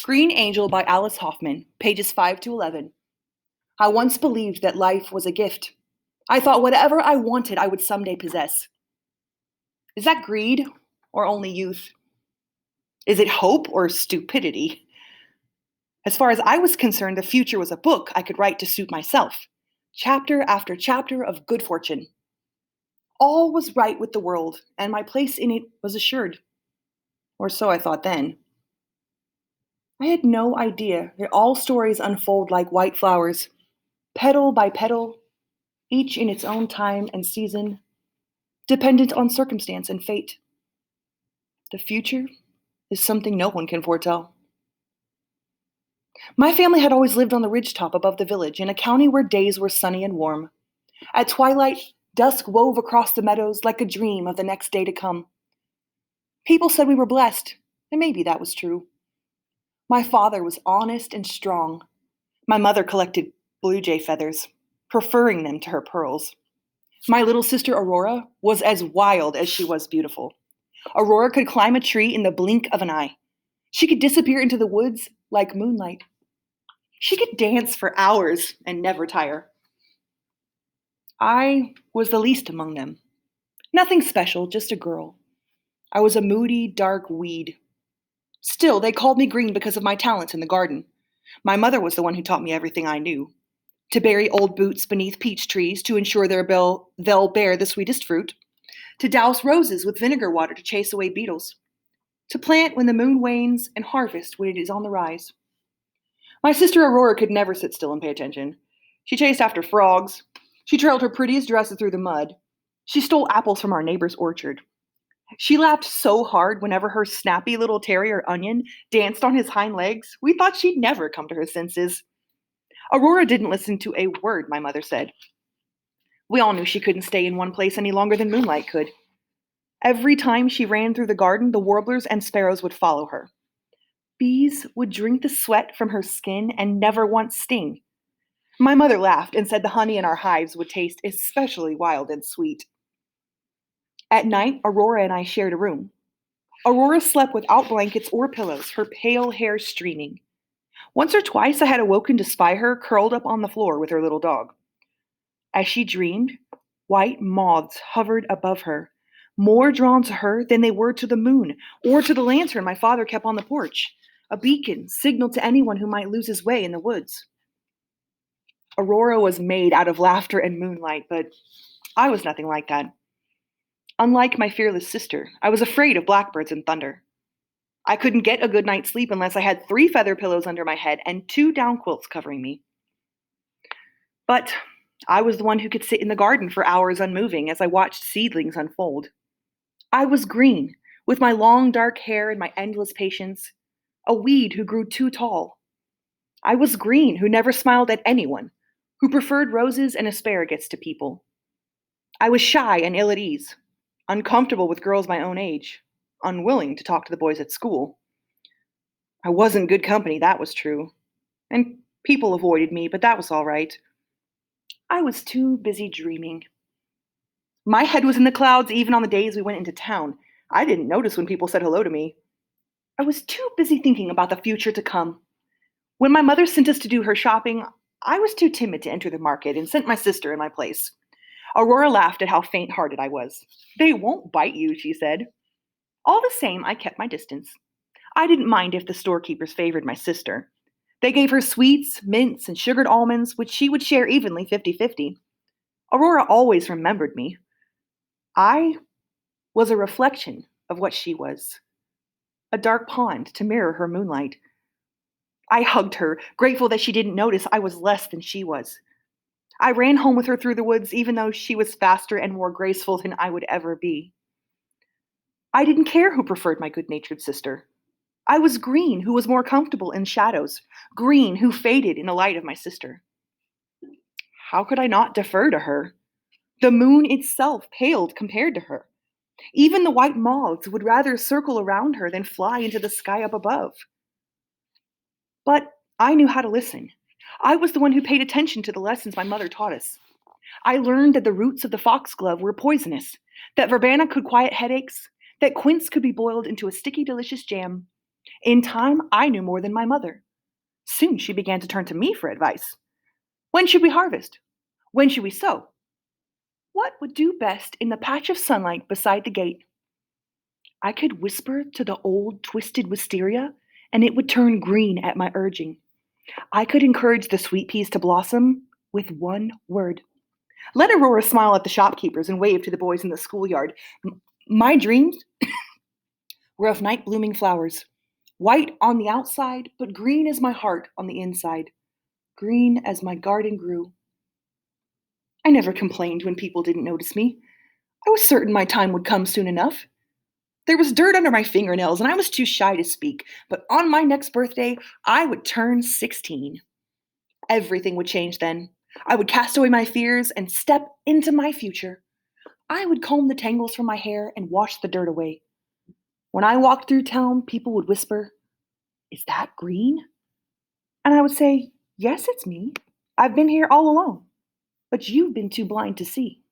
Green Angel by Alice Hoffman, pages 5 to 11. I once believed that life was a gift. I thought whatever I wanted I would someday possess. Is that greed or only youth? Is it hope or stupidity? As far as I was concerned, the future was a book I could write to suit myself, chapter after chapter of good fortune. All was right with the world, and my place in it was assured. Or so I thought then. I had no idea that all stories unfold like white flowers, petal by petal, each in its own time and season, dependent on circumstance and fate. The future is something no one can foretell. My family had always lived on the ridgetop above the village, in a county where days were sunny and warm. At twilight, dusk wove across the meadows like a dream of the next day to come. People said we were blessed, and maybe that was true. My father was honest and strong. My mother collected blue jay feathers, preferring them to her pearls. My little sister Aurora was as wild as she was beautiful. Aurora could climb a tree in the blink of an eye. She could disappear into the woods like moonlight. She could dance for hours and never tire. I was the least among them. Nothing special, just a girl. I was a moody, dark weed. Still, they called me Green because of my talents in the garden. My mother was the one who taught me everything I knew. To bury old boots beneath peach trees to ensure they'll bear the sweetest fruit. To douse roses with vinegar water to chase away beetles. To plant when the moon wanes and harvest when it is on the rise. My sister Aurora could never sit still and pay attention. She chased after frogs. She trailed her prettiest dresses through the mud. She stole apples from our neighbor's orchard. She laughed so hard whenever her snappy little terrier Onion danced on his hind legs, we thought she'd never come to her senses. Aurora didn't listen to a word my mother said. We all knew she couldn't stay in one place any longer than Moonlight could. Every time she ran through the garden, the warblers and sparrows would follow her. Bees would drink the sweat from her skin and never once sting. My mother laughed and said the honey in our hives would taste especially wild and sweet. At night, Aurora and I shared a room. Aurora slept without blankets or pillows, her pale hair streaming. Once or twice I had awoken to spy her curled up on the floor with her little dog. As she dreamed, white moths hovered above her, more drawn to her than they were to the moon or to the lantern my father kept on the porch, a beacon signal to anyone who might lose his way in the woods. Aurora was made out of laughter and moonlight, but I was nothing like that. Unlike my fearless sister, I was afraid of blackbirds and thunder. I couldn't get a good night's sleep unless I had 3 feather pillows under my head and 2 down quilts covering me. But I was the one who could sit in the garden for hours unmoving as I watched seedlings unfold. I was Green, with my long dark hair and my endless patience, a weed who grew too tall. I was Green, who never smiled at anyone, who preferred roses and asparagus to people. I was shy and ill at ease, uncomfortable with girls my own age, unwilling to talk to the boys at school. I wasn't good company, that was true, and people avoided me, but that was all right. I was too busy dreaming. My head was in the clouds even on the days we went into town. I didn't notice when people said hello to me. I was too busy thinking about the future to come. When my mother sent us to do her shopping, I was too timid to enter the market and sent my sister in my place. Aurora laughed at how faint-hearted I was. They won't bite you, she said. All the same, I kept my distance. I didn't mind if the storekeepers favored my sister. They gave her sweets, mints, and sugared almonds, which she would share evenly 50-50. Aurora always remembered me. I was a reflection of what she was, a dark pond to mirror her moonlight. I hugged her, grateful that she didn't notice I was less than she was. I ran home with her through the woods, even though she was faster and more graceful than I would ever be. I didn't care who preferred my good-natured sister. I was Green, who was more comfortable in shadows, Green, who faded in the light of my sister. How could I not defer to her? The moon itself paled compared to her. Even the white moths would rather circle around her than fly into the sky up above. But I knew how to listen. I was the one who paid attention to the lessons my mother taught us. I learned that the roots of the foxglove were poisonous, that verbena could quiet headaches, that quince could be boiled into a sticky, delicious jam, In time, I knew more than my mother. Soon she began to turn to me for advice. When should we harvest? When should we sow? What would do best in the patch of sunlight beside the gate? I could whisper to the old twisted wisteria, and it would turn green at my urging. I could encourage the sweet peas to blossom with one word. Let Aurora smile at the shopkeepers and wave to the boys in the schoolyard. My dreams were of night blooming flowers, white on the outside, but green as my heart on the inside, green as my garden grew. I never complained when people didn't notice me. I was certain my time would come soon enough. There was dirt under my fingernails, and I was too shy to speak, but on my next birthday, I would turn 16. Everything would change then. I would cast away my fears and step into my future. I would comb the tangles from my hair and wash the dirt away. When I walked through town, people would whisper, "Is that Green?" And I would say, "Yes, it's me. I've been here all along, but you've been too blind to see."